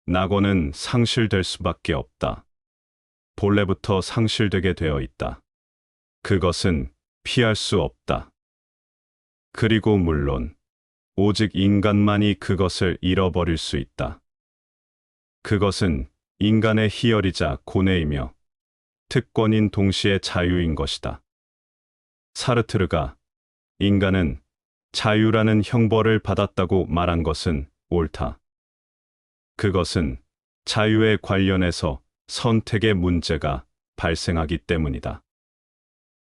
낙원은 상실될 수밖에 없다. 본래부터 상실되게 되어 있다. 그것은 피할 수 없다. 그리고 물론 오직 인간만이 그것을 잃어버릴 수 있다. 그것은 인간의 희열이자 고뇌이며 특권인 동시에 자유인 것이다. 사르트르가 인간은 자유라는 형벌을 받았다고 말한 것은 옳다. 그것은 자유에 관련해서 선택의 문제가 발생하기 때문이다.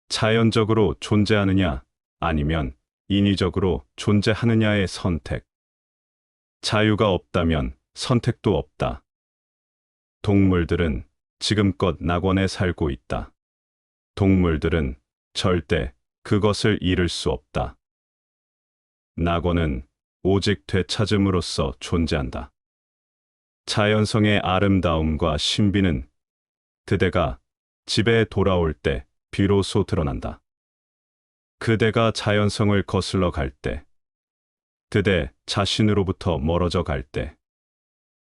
자연적으로 존재하느냐 아니면 인위적으로 존재하느냐의 선택. 자유가 없다면 선택도 없다. 동물들은 지금껏 낙원에 살고 있다. 동물들은 절대 그것을 잃을 수 없다. 낙원은 오직 되찾음으로써 존재한다. 자연성의 아름다움과 신비는 그대가 집에 돌아올 때 비로소 드러난다. 그대가 자연성을 거슬러 갈 때, 그대 자신으로부터 멀어져 갈 때,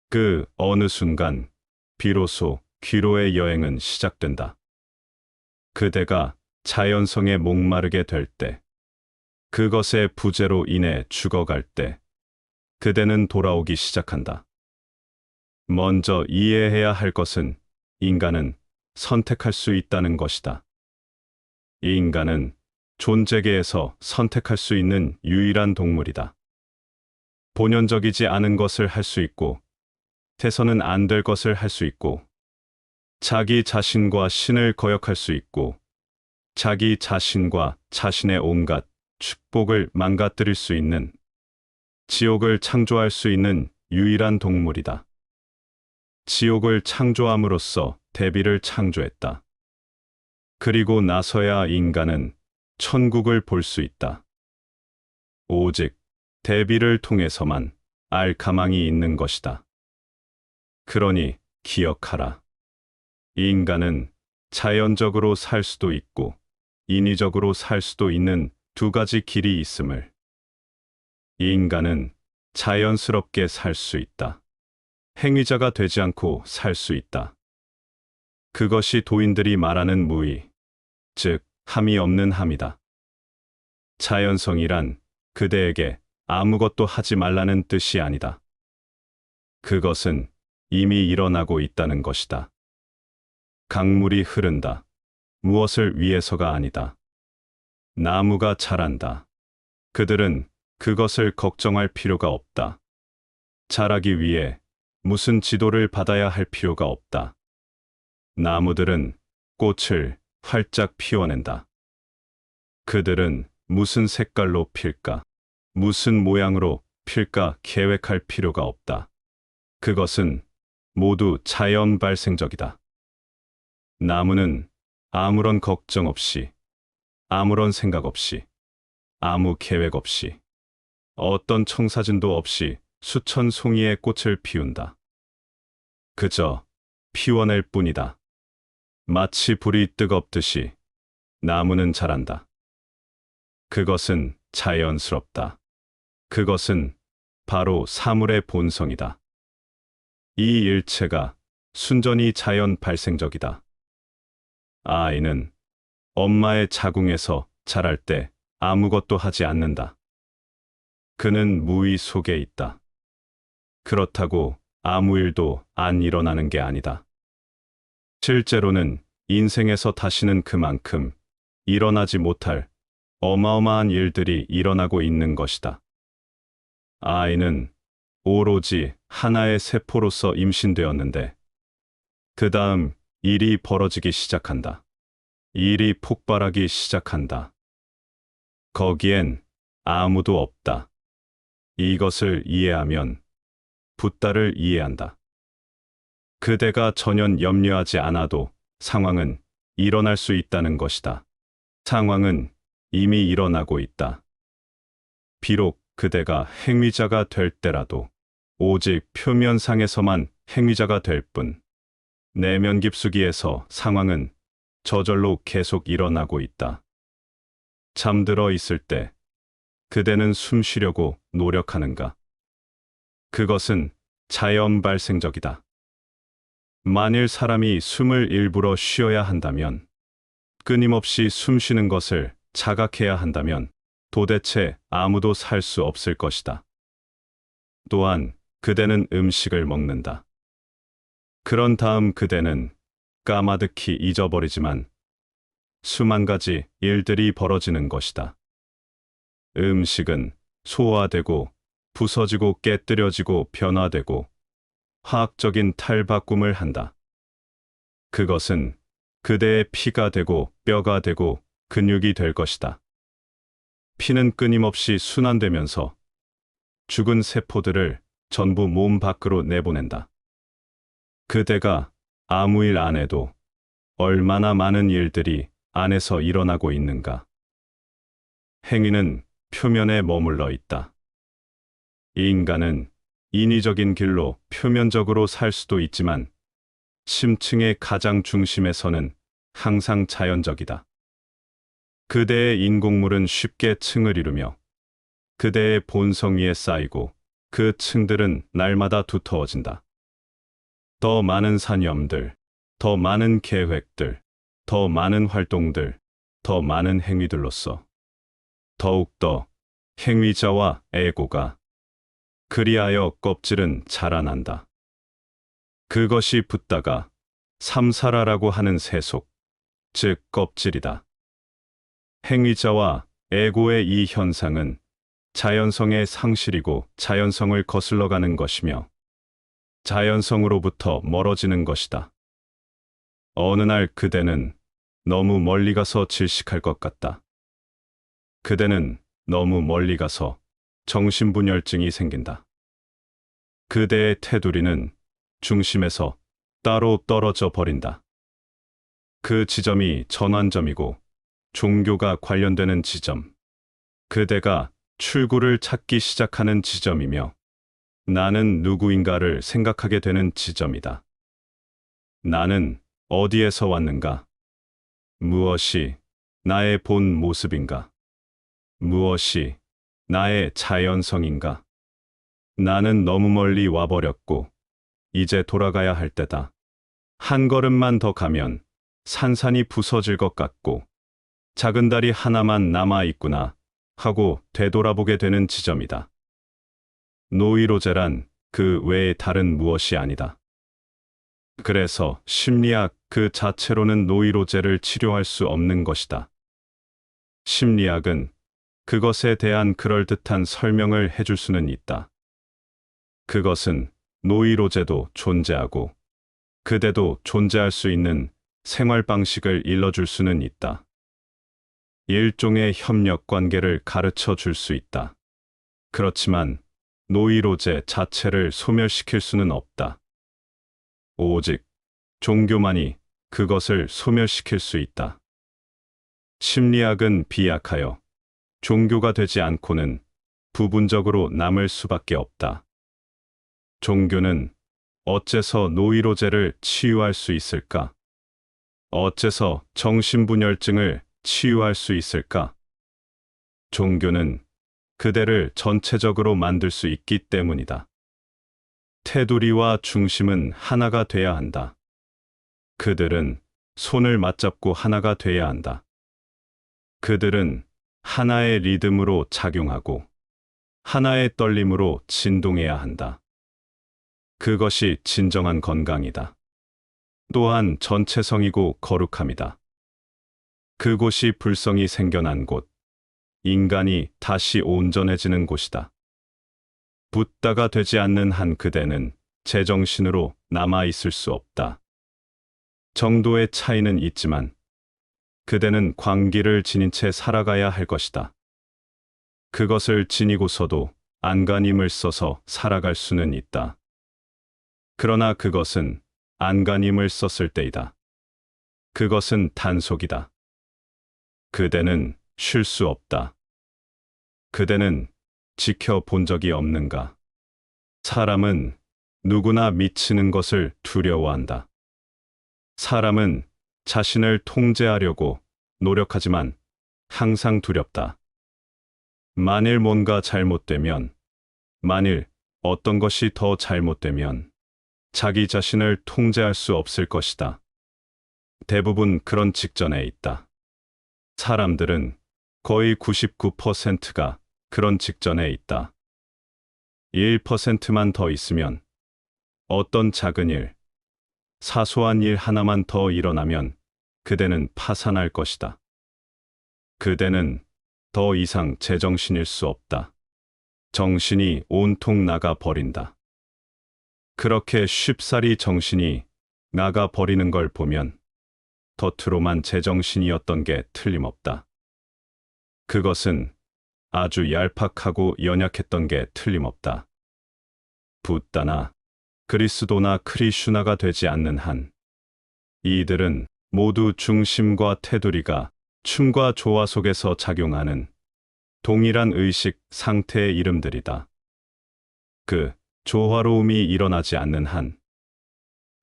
그 어느 순간 비로소 귀로의 여행은 시작된다. 그대가 자연성에 목마르게 될 때, 그것의 부재로 인해 죽어갈 때, 그대는 돌아오기 시작한다. 먼저 이해해야 할 것은 인간은 선택할 수 있다는 것이다. 인간은 존재계에서 선택할 수 있는 유일한 동물이다. 본연적이지 않은 것을 할 수 있고, 해서는 안 될 것을 할 수 있고, 자기 자신과 신을 거역할 수 있고, 자기 자신과 자신의 온갖 축복을 망가뜨릴 수 있는, 지옥을 창조할 수 있는 유일한 동물이다. 지옥을 창조함으로써 대비를 창조했다. 그리고 나서야 인간은 천국을 볼 수 있다. 오직 대비를 통해서만 알 가망이 있는 것이다. 그러니 기억하라. 인간은 자연적으로 살 수도 있고 인위적으로 살 수도 있는 두 가지 길이 있음을. 인간은 자연스럽게 살 수 있다. 행위자가 되지 않고 살 수 있다. 그것이 도인들이 말하는 무의, 즉 함이 없는 함이다. 자연성이란 그대에게 아무것도 하지 말라는 뜻이 아니다. 그것은 이미 일어나고 있다는 것이다. 강물이 흐른다. 무엇을 위해서가 아니다. 나무가 자란다. 그들은 그것을 걱정할 필요가 없다. 자라기 위해 무슨 지도를 받아야 할 필요가 없다. 나무들은 꽃을 활짝 피워낸다. 그들은 무슨 색깔로 필까, 무슨 모양으로 필까 계획할 필요가 없다. 그것은 모두 자연 발생적이다. 나무는 아무런 걱정 없이, 아무런 생각 없이, 아무 계획 없이, 어떤 청사진도 없이 수천 송이의 꽃을 피운다. 그저 피워낼 뿐이다. 마치 불이 뜨겁듯이 나무는 자란다. 그것은 자연스럽다. 그것은 바로 사물의 본성이다. 이 일체가 순전히 자연 발생적이다. 아이는 엄마의 자궁에서 자랄 때 아무것도 하지 않는다. 그는 무의 속에 있다. 그렇다고 아무 일도 안 일어나는 게 아니다. 실제로는 인생에서 다시는 그만큼 일어나지 못할 어마어마한 일들이 일어나고 있는 것이다. 아이는 오로지 하나의 세포로서 임신되었는데, 그 다음 일이 벌어지기 시작한다. 일이 폭발하기 시작한다. 거기엔 아무도 없다. 이것을 이해하면 붓다를 이해한다. 그대가 전혀 염려하지 않아도 상황은 일어날 수 있다는 것이다. 상황은 이미 일어나고 있다. 비록 그대가 행위자가 될 때라도 오직 표면상에서만 행위자가 될 뿐, 내면 깊숙이에서 상황은 저절로 계속 일어나고 있다. 잠들어 있을 때 그대는 숨 쉬려고 노력하는가? 그것은 자연 발생적이다. 만일 사람이 숨을 일부러 쉬어야 한다면, 끊임없이 숨 쉬는 것을 자각해야 한다면 도대체 아무도 살 수 없을 것이다. 또한 그대는 음식을 먹는다. 그런 다음 그대는 까마득히 잊어버리지만 수만 가지 일들이 벌어지는 것이다. 음식은 소화되고 부서지고 깨뜨려지고 변화되고 화학적인 탈바꿈을 한다. 그것은 그대의 피가 되고 뼈가 되고 근육이 될 것이다. 피는 끊임없이 순환되면서 죽은 세포들을 전부 몸 밖으로 내보낸다. 그대가 아무 일 안 해도 얼마나 많은 일들이 안에서 일어나고 있는가. 행위는 표면에 머물러 있다. 인간은 인위적인 길로 표면적으로 살 수도 있지만 심층의 가장 중심에서는 항상 자연적이다. 그대의 인공물은 쉽게 층을 이루며 그대의 본성 위에 쌓이고 그 층들은 날마다 두터워진다. 더 많은 산염들, 더 많은 계획들, 더 많은 활동들, 더 많은 행위들로서 더욱더 행위자와 에고가 그리하여 껍질은 자라난다. 그것이 붙다가 삼사라라고 하는 세속, 즉 껍질이다. 행위자와 에고의 이 현상은 자연성의 상실이고 자연성을 거슬러가는 것이며 자연성으로부터 멀어지는 것이다. 어느 날 그대는 너무 멀리 가서 질식할 것 같다. 그대는 너무 멀리 가서 정신분열증이 생긴다. 그대의 테두리는 중심에서 따로 떨어져 버린다. 그 지점이 전환점이고 종교가 관련되는 지점, 그대가 출구를 찾기 시작하는 지점이며 나는 누구인가를 생각하게 되는 지점이다. 나는 어디에서 왔는가? 무엇이 나의 본 모습인가? 무엇이 나의 자연성인가? 나는 너무 멀리 와버렸고 이제 돌아가야 할 때다. 한 걸음만 더 가면 산산이 부서질 것 같고 작은 다리 하나만 남아있구나 하고 되돌아보게 되는 지점이다. 노이로제란 그 외에 다른 무엇이 아니다. 그래서 심리학 그 자체로는 노이로제를 치료할 수 없는 것이다. 심리학은 그것에 대한 그럴듯한 설명을 해줄 수는 있다. 그것은 노이로제도 존재하고 그대도 존재할 수 있는 생활 방식을 일러줄 수는 있다. 일종의 협력 관계를 가르쳐 줄 수 있다. 그렇지만 노이로제 자체를 소멸시킬 수는 없다. 오직 종교만이 그것을 소멸시킬 수 있다. 심리학은 비약하여 종교가 되지 않고는 부분적으로 남을 수밖에 없다. 종교는 어째서 노이로제를 치유할 수 있을까? 어째서 정신분열증을 치유할 수 있을까? 종교는 그대를 전체적으로 만들 수 있기 때문이다. 테두리와 중심은 하나가 돼야 한다. 그들은 손을 맞잡고 하나가 돼야 한다. 그들은 하나의 리듬으로 작용하고 하나의 떨림으로 진동해야 한다. 그것이 진정한 건강이다. 또한 전체성이고 거룩함이다. 그곳이 불성이 생겨난 곳, 인간이 다시 온전해지는 곳이다. 붓다가 되지 않는 한 그대는 제정신으로 남아있을 수 없다. 정도의 차이는 있지만 그대는 광기를 지닌 채 살아가야 할 것이다. 그것을 지니고서도 안간힘을 써서 살아갈 수는 있다. 그러나 그것은 안간힘을 썼을 때이다. 그것은 단속이다. 그대는 쉴 수 없다. 그대는 지켜본 적이 없는가? 사람은 누구나 미치는 것을 두려워한다. 사람은 자신을 통제하려고 노력하지만 항상 두렵다. 만일 뭔가 잘못되면, 만일 어떤 것이 더 잘못되면 자기 자신을 통제할 수 없을 것이다. 대부분 그런 직전에 있다. 사람들은 거의 99%가 그런 직전에 있다. 1%만 더 있으면 어떤 작은 일, 사소한 일 하나만 더 일어나면 그대는 파산할 것이다. 그대는 더 이상 제정신일 수 없다. 정신이 온통 나가 버린다. 그렇게 쉽사리 정신이 나가 버리는 걸 보면 겉으로만 제정신이었던 게 틀림없다. 그것은 아주 얄팍하고 연약했던 게 틀림없다. 붓다나 그리스도나 크리슈나가 되지 않는 한 이들은 모두 중심과 테두리가 춤과 조화 속에서 작용하는 동일한 의식 상태의 이름들이다. 그 조화로움이 일어나지 않는 한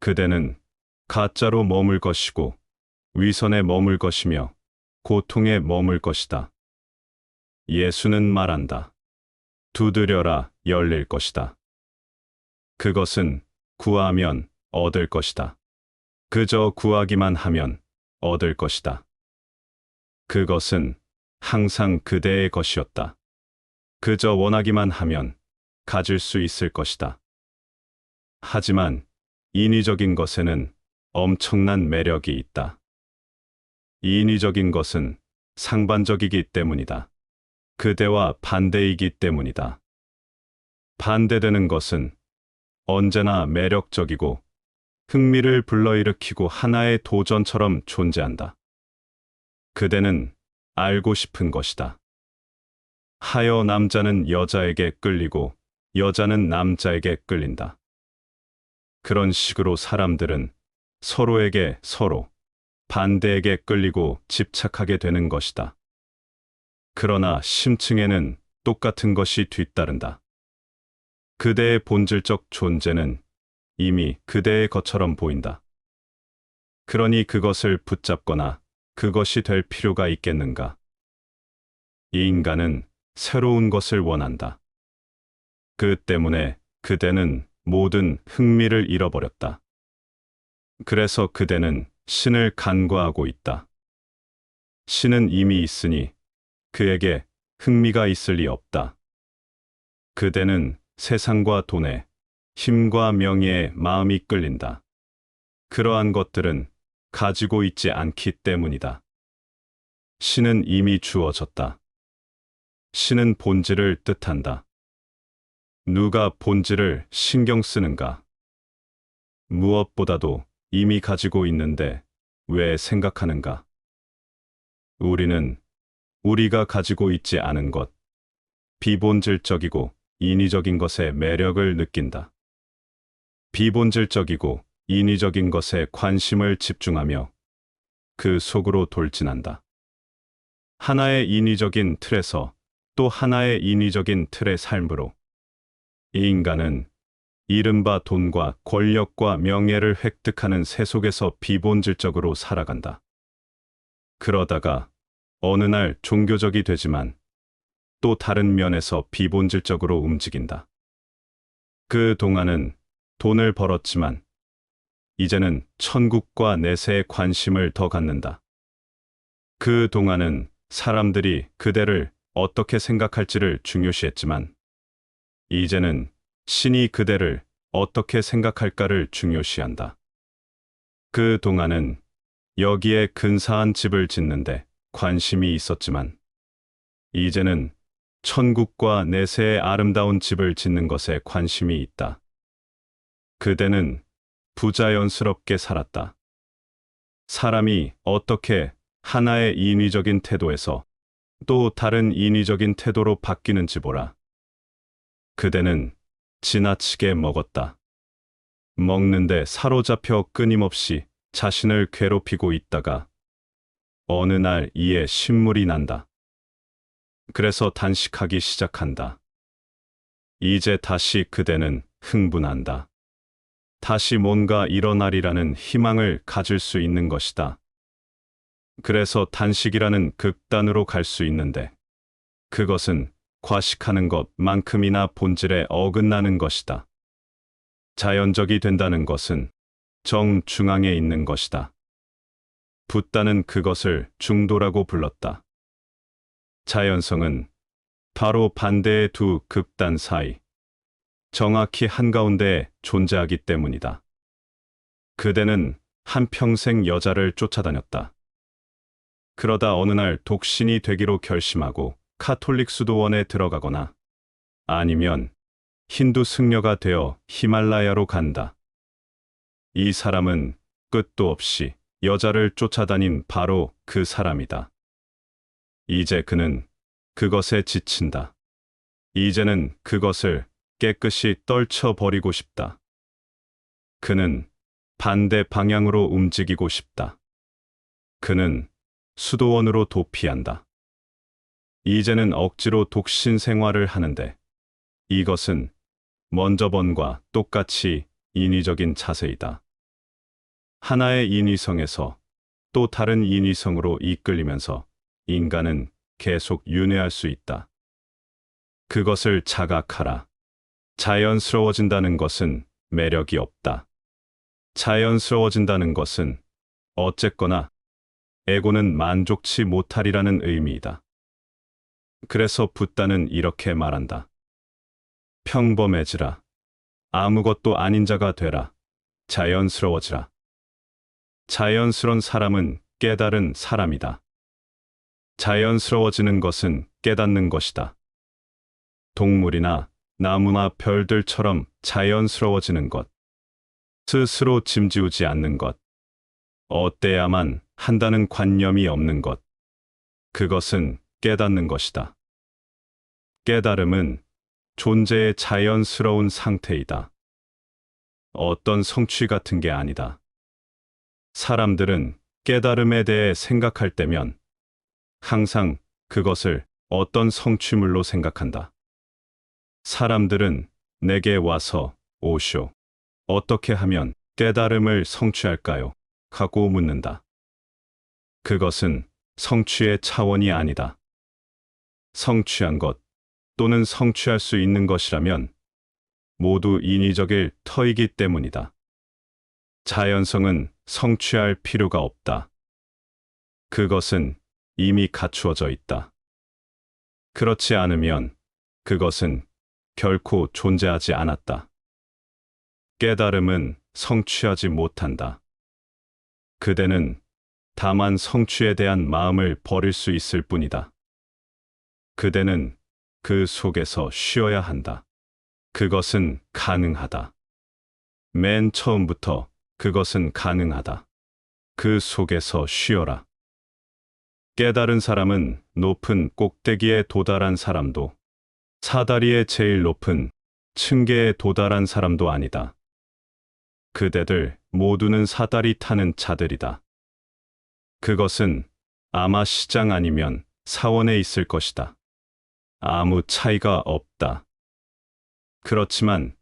그대는 가짜로 머물 것이고 위선에 머물 것이며 고통에 머물 것이다. 예수는 말한다. 두드려라 열릴 것이다. 그것은 구하면 얻을 것이다. 그저 구하기만 하면 얻을 것이다. 그것은 항상 그대의 것이었다. 그저 원하기만 하면 가질 수 있을 것이다. 하지만 인위적인 것에는 엄청난 매력이 있다. 인위적인 것은 상반적이기 때문이다. 그대와 반대이기 때문이다. 반대되는 것은 언제나 매력적이고 흥미를 불러일으키고 하나의 도전처럼 존재한다. 그대는 알고 싶은 것이다. 하여 남자는 여자에게 끌리고 여자는 남자에게 끌린다. 그런 식으로 사람들은 서로에게 서로 반대에게 끌리고 집착하게 되는 것이다. 그러나 심층에는 똑같은 것이 뒤따른다. 그대의 본질적 존재는 이미 그대의 것처럼 보인다. 그러니 그것을 붙잡거나 그것이 될 필요가 있겠는가? 이 인간은 새로운 것을 원한다. 그 때문에 그대는 모든 흥미를 잃어버렸다. 그래서 그대는 신을 간과하고 있다. 신은 이미 있으니 그에게 흥미가 있을 리 없다. 그대는 세상과 돈에, 힘과 명예에 마음이 끌린다. 그러한 것들은 가지고 있지 않기 때문이다. 신은 이미 주어졌다. 신은 본질을 뜻한다. 누가 본질을 신경 쓰는가? 무엇보다도 이미 가지고 있는데 왜 생각하는가? 우리는 우리가 가지고 있지 않은 것, 비본질적이고 인위적인 것에 매력을 느낀다. 비본질적이고 인위적인 것에 관심을 집중하며 그 속으로 돌진한다. 하나의 인위적인 틀에서 또 하나의 인위적인 틀의 삶으로 이 인간은 이른바 돈과 권력과 명예를 획득하는 새 속에서 비본질적으로 살아간다. 그러다가 어느 날 종교적이 되지만 또 다른 면에서 비본질적으로 움직인다. 그 동안은 돈을 벌었지만 이제는 천국과 내세에 관심을 더 갖는다. 그 동안은 사람들이 그대를 어떻게 생각할지를 중요시했지만 이제는 신이 그대를 어떻게 생각할까를 중요시한다. 그 동안은 여기에 근사한 집을 짓는데 관심이 있었지만 이제는 천국과 내세의 아름다운 집을 짓는 것에 관심이 있다. 그대는 부자연스럽게 살았다. 사람이 어떻게 하나의 인위적인 태도에서 또 다른 인위적인 태도로 바뀌는지 보라. 그대는 지나치게 먹었다. 먹는데 사로잡혀 끊임없이 자신을 괴롭히고 있다가 어느 날 이에 신물이 난다. 그래서 단식하기 시작한다. 이제 다시 그대는 흥분한다. 다시 뭔가 일어나리라는 희망을 가질 수 있는 것이다. 그래서 단식이라는 극단으로 갈 수 있는데 그것은 과식하는 것만큼이나 본질에 어긋나는 것이다. 자연적이 된다는 것은 정중앙에 있는 것이다. 붓다는 그것을 중도라고 불렀다. 자연성은 바로 반대의 두 극단 사이, 정확히 한가운데에 존재하기 때문이다. 그대는 한평생 여자를 쫓아다녔다. 그러다 어느 날 독신이 되기로 결심하고 카톨릭 수도원에 들어가거나 아니면 힌두 승려가 되어 히말라야로 간다. 이 사람은 끝도 없이 여자를 쫓아다닌 바로 그 사람이다. 이제 그는 그것에 지친다. 이제는 그것을 깨끗이 떨쳐버리고 싶다. 그는 반대 방향으로 움직이고 싶다. 그는 수도원으로 도피한다. 이제는 억지로 독신 생활을 하는데 이것은 먼저 번과 똑같이 인위적인 자세이다. 하나의 인위성에서 또 다른 인위성으로 이끌리면서 인간은 계속 윤회할 수 있다. 그것을 자각하라. 자연스러워진다는 것은 매력이 없다. 자연스러워진다는 것은 어쨌거나 에고는 만족치 못하리라는 의미이다. 그래서 붓다는 이렇게 말한다. 평범해지라. 아무것도 아닌 자가 되라. 자연스러워지라. 자연스러운 사람은 깨달은 사람이다. 자연스러워지는 것은 깨닫는 것이다. 동물이나 나무나 별들처럼 자연스러워지는 것. 스스로 짐지우지 않는 것. 어때야만 한다는 관념이 없는 것. 그것은 깨닫는 것이다. 깨달음은 존재의 자연스러운 상태이다. 어떤 성취 같은 게 아니다. 사람들은 깨달음에 대해 생각할 때면 항상 그것을 어떤 성취물로 생각한다. 사람들은 내게 와서 오쇼. 어떻게 하면 깨달음을 성취할까요? 하고 묻는다. 그것은 성취의 차원이 아니다. 성취한 것 또는 성취할 수 있는 것이라면 모두 인위적일 터이기 때문이다. 자연성은 성취할 필요가 없다. 그것은 이미 갖추어져 있다. 그렇지 않으면 그것은 결코 존재하지 않았다. 깨달음은 성취하지 못한다. 그대는 다만 성취에 대한 마음을 버릴 수 있을 뿐이다. 그대는 그 속에서 쉬어야 한다. 그것은 가능하다. 맨 처음부터 그것은 가능하다. 그 속에서 쉬어라. 깨달은 사람은 높은 꼭대기에 도달한 사람도, 사다리의 제일 높은 층계에 도달한 사람도 아니다. 그대들 모두는 사다리 타는 자들이다. 그것은 아마 시장 아니면 사원에 있을 것이다. 아무 차이가 없다. 그렇지만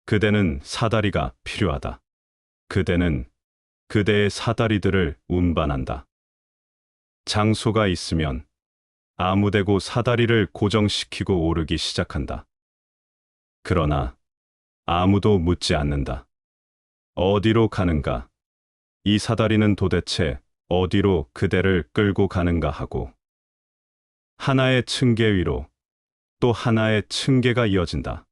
그대는 사다리가 필요하다. 그대는 그대의 사다리들을 운반한다. 장소가 있으면 아무데고 사다리를 고정시키고 오르기 시작한다. 그러나 아무도 묻지 않는다. 어디로 가는가? 이 사다리는 도대체 어디로 그대를 끌고 가는가 하고 하나의 층계 위로 또 하나의 층계가 이어진다.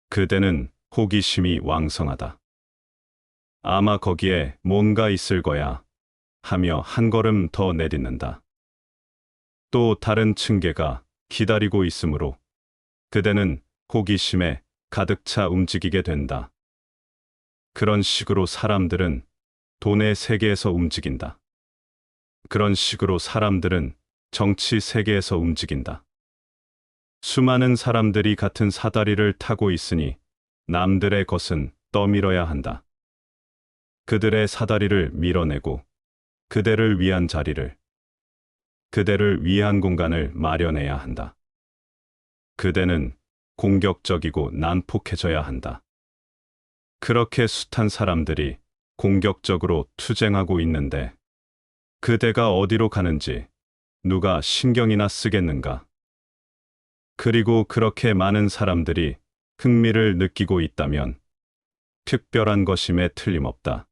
그대는 호기심이 왕성하다. 아마 거기에 뭔가 있을 거야 하며 한 걸음 더 내딛는다. 또 다른 층계가 기다리고 있으므로 그대는 호기심에 가득 차 움직이게 된다. 그런 식으로 사람들은 돈의 세계에서 움직인다. 그런 식으로 사람들은 정치 세계에서 움직인다. 수많은 사람들이 같은 사다리를 타고 있으니 남들의 것은 떠밀어야 한다. 그들의 사다리를 밀어내고 그대를 위한 자리를, 그대를 위한 공간을 마련해야 한다. 그대는 공격적이고 난폭해져야 한다. 그렇게 숱한 사람들이 공격적으로 투쟁하고 있는데 그대가 어디로 가는지 누가 신경이나 쓰겠는가? 그리고 그렇게 많은 사람들이 흥미를 느끼고 있다면 특별한 것임에 틀림없다.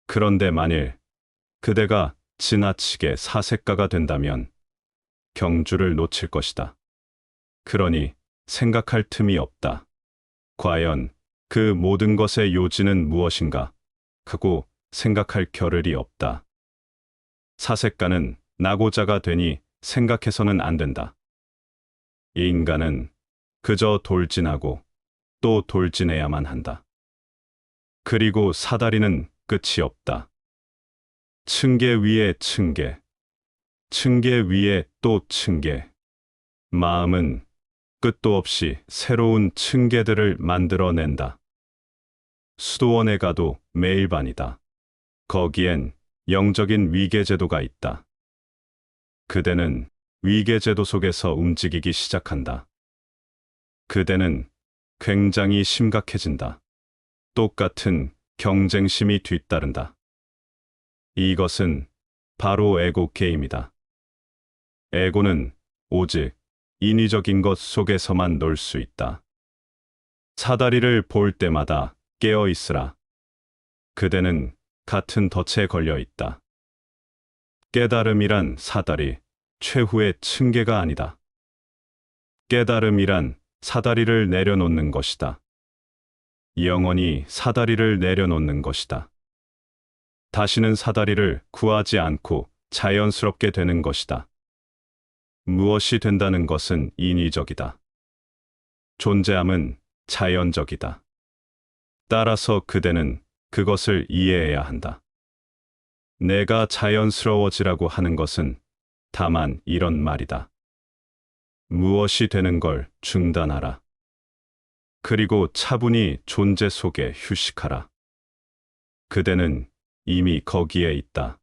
그런데 만일 그대가 지나치게 사색가가 된다면 경주를 놓칠 것이다. 그러니 생각할 틈이 없다. 과연 그 모든 것의 요지는 무엇인가? 하고 생각할 겨를이 없다. 사색가는 낙오자가 되니 생각해서는 안 된다. 이 인간은 그저 돌진하고 또 돌진해야만 한다. 그리고 사다리는 끝이 없다. 층계 위에 층계, 층계 위에 또 층계. 마음은 끝도 없이 새로운 층계들을 만들어낸다. 수도원에 가도 매일 반이다. 거기엔 영적인 위계제도가 있다. 그대는 위계제도 속에서 움직이기 시작한다. 그대는 굉장히 심각해진다. 똑같은 경쟁심이 뒤따른다. 이것은 바로 에고 게임이다. 에고는 오직 인위적인 것 속에서만 놀 수 있다. 사다리를 볼 때마다 깨어 있으라. 그대는 같은 덫에 걸려 있다. 깨달음이란 사다리, 최후의 층계가 아니다. 깨달음이란 사다리를 내려놓는 것이다. 영원히 사다리를 내려놓는 것이다. 다시는 사다리를 구하지 않고 자연스럽게 되는 것이다. 무엇이 된다는 것은 인위적이다. 존재함은 자연적이다. 따라서 그대는 그것을 이해해야 한다. 내가 자연스러워지라고 하는 것은 다만 이런 말이다. 무엇이 되는 걸 중단하라. 그리고 차분히 존재 속에 휴식하라. 그대는 이미 거기에 있다.